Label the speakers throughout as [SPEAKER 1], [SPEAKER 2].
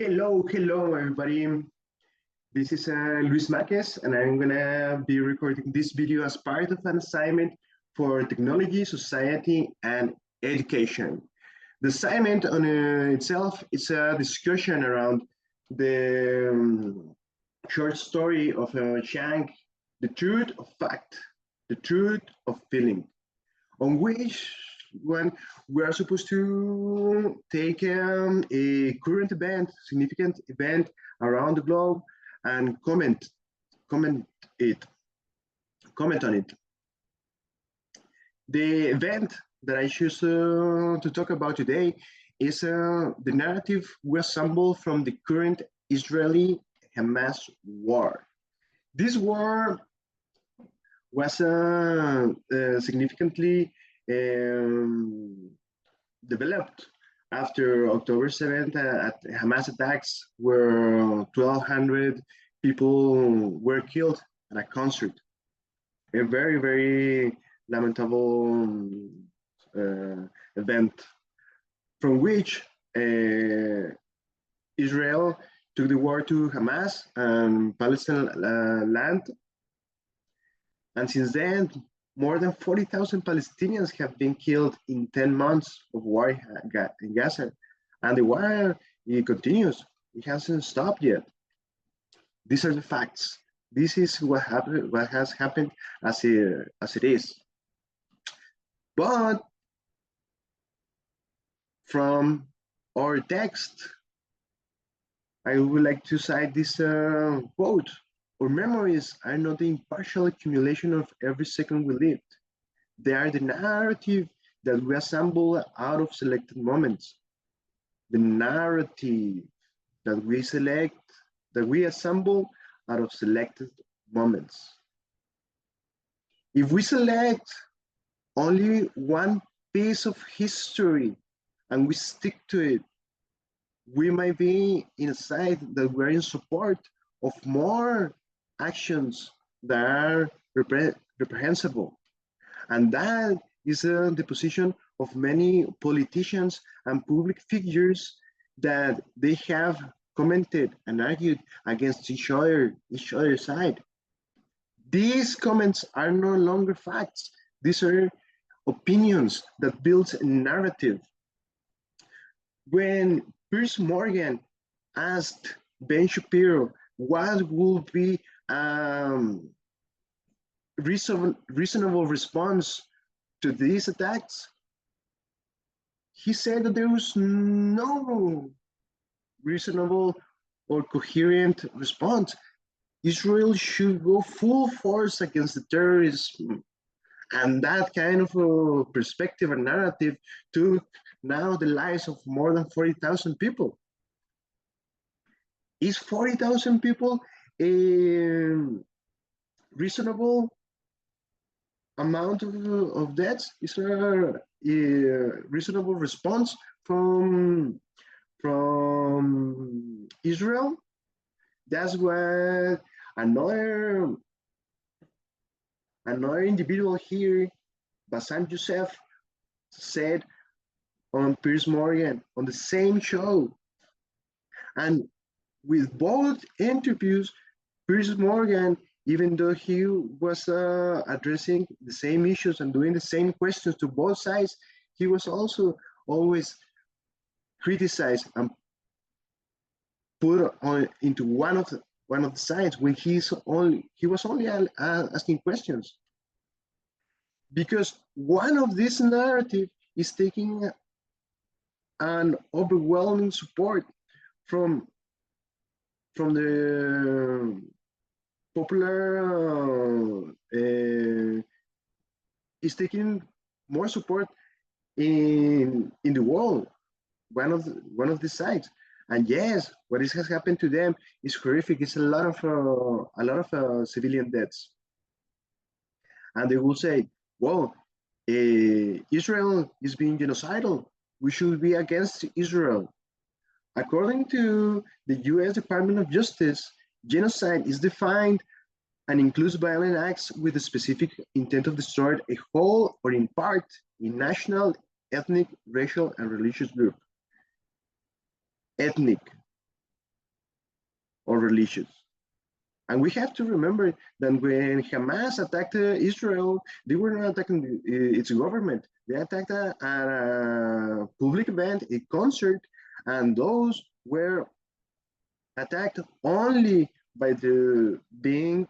[SPEAKER 1] Hello, everybody. This is Luis Marquez, and I'm gonna be recording this video as part of an assignment for technology, society, and education. The assignment on itself is a discussion around the short story of Chang, The Truth of Fact, The Truth of Feeling, on which one we are supposed to take a current event, significant event around the globe, and comment it, comment on it. The event that I choose to talk about today is the narrative we assemble from the current Israeli-Hamas war. This war was significantly developed after October 7th at Hamas attacks, where 1,200 people were killed at a concert. A very lamentable event from which Israel took the war to Hamas and Palestine land. And since then, more than 40,000 Palestinians have been killed in 10 months of war in Gaza. And the war, it continues. It hasn't stopped yet. These are the facts. This is what has happened as it is. But from our text, I would like to cite this quote. Our memories are not the impartial accumulation of every second we lived. They are the narrative that we assemble out of selected moments. The narrative that we assemble out of selected moments. If we select only one piece of history and we stick to it, we might be in a side that we're in support of more actions that are reprehensible. And that is the position of many politicians and public figures that they have commented and argued against each other's side. These comments are no longer facts. These are opinions that build a narrative. When Piers Morgan asked Ben Shapiro what would be reasonable response to these attacks, he said that there was no reasonable or coherent response. Israel should go full force against the terrorism. And that kind of a perspective and narrative took now the lives of more than 40,000 people. Is 40,000 people a reasonable amount of deaths? Is there a reasonable response from Israel? That's what another individual here, Bassem Youssef, said on Piers Morgan on the same show. And with both interviews, Piers Morgan, even though he was addressing the same issues and doing the same questions to both sides, he was also always criticized and put on into one of the sides when he was only asking questions, because one of this narrative is taking an overwhelming support from the popular is taking more support in the world, one of the sides. And yes, what has happened to them is horrific. It's a lot of civilian deaths. And they will say, well, Israel is being genocidal. We should be against Israel. According to the U.S. Department of Justice, genocide is defined and includes violent acts with a specific intent of destroying a whole or in part a national, ethnic, racial, and religious group. Ethnic. or religious. And we have to remember that when Hamas attacked Israel, they were not attacking its government. They attacked a public event, a concert, and those were attacked only by the being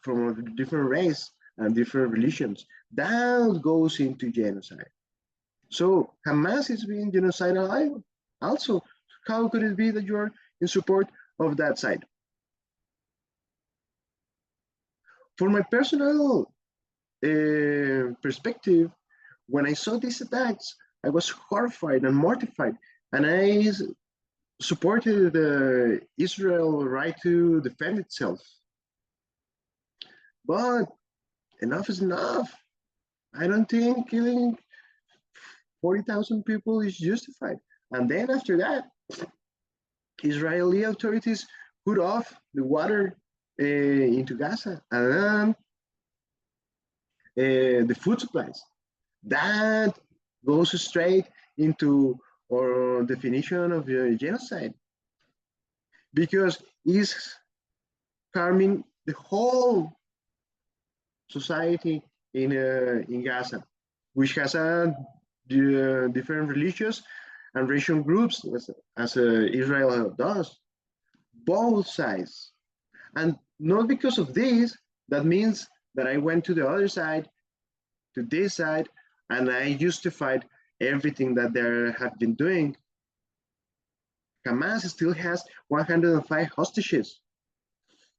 [SPEAKER 1] from a different race and different religions. That goes into genocide. So Hamas is being genocidal also. How could it be that you're in support of that side? For my personal perspective, when I saw these attacks, I was horrified and mortified, and I supported Israel's right to defend itself. But enough is enough. I don't think killing 40,000 people is justified. And then after that, Israeli authorities cut off the water into Gaza and the food supplies. That goes straight into our definition of genocide because it's harming the whole society in Gaza, which has different religious and racial groups as Israel does, both sides. And not because of this, that means that I went to the other side, to this side, and I justified everything that they have been doing. Hamas still has 105 hostages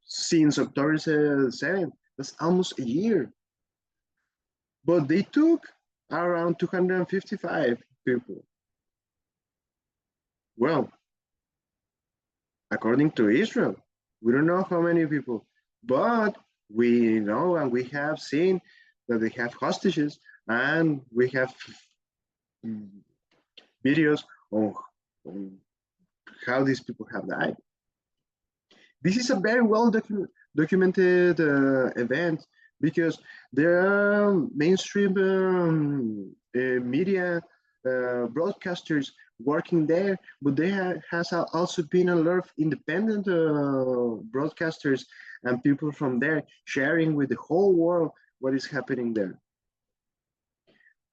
[SPEAKER 1] since October 7th. That's almost a year. But they took around 255 people. Well, according to Israel, we don't know how many people, but we know and we have seen that they have hostages and we have videos on how these people have died. This is a very well documented event because there are mainstream media broadcasters working there, but there has also been a lot of independent broadcasters and people from there sharing with the whole world what is happening there.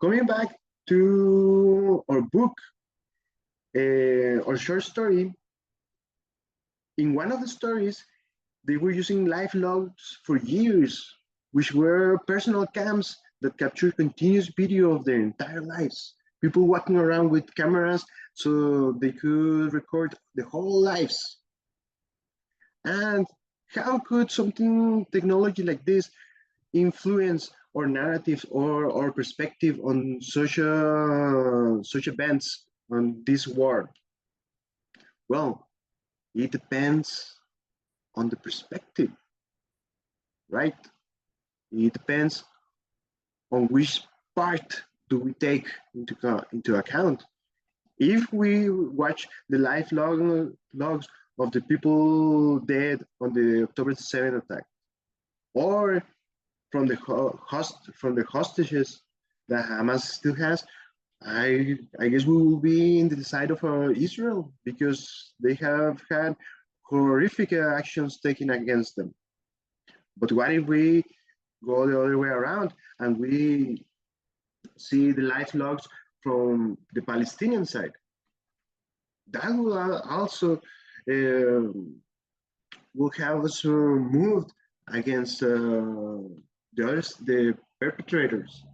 [SPEAKER 1] Coming back to our book, our short story, in one of the stories, they were using live logs for years, which were personal cams that captured continuous video of their entire lives. People walking around with cameras so they could record the whole lives. And how could something technology like this influence our narratives or our perspective on such events on this war? Well, it depends on the perspective, right? It depends on which part do we take into account. If we watch the live logs of the people dead on the October 7th attack, or from the hostages that Hamas still has, I guess we will be in the side of Israel because they have had horrific actions taken against them. But what if we go the other way around and we see the live logs from the Palestinian side? That will also will have us moved against the perpetrators.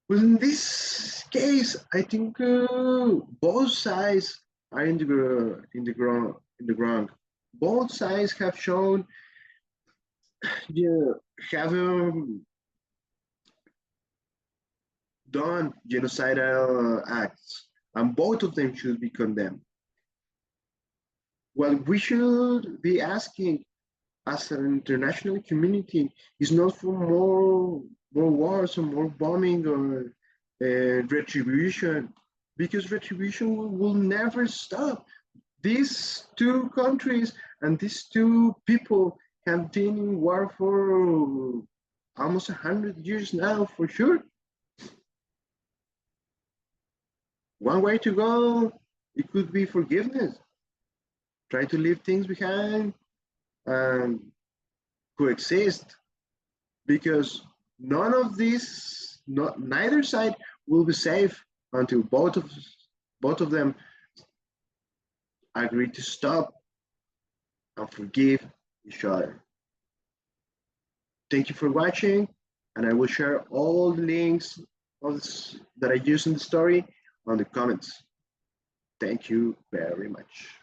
[SPEAKER 1] Well, in this case, I think both sides are in the ground. Both sides have shown, have done genocidal acts, and both of them should be condemned. What we should be asking as an international community is not for more wars or more bombing or retribution, because retribution will never stop. These two countries and these two people have been in war for almost 100 years now, for sure. One way to go, it could be forgiveness. try to leave things behind and coexist, because none of these, neither side will be safe until both of them agree to stop and forgive each other. Thank you for watching, and I will share all the links that I use in the story on the comments. Thank you very much.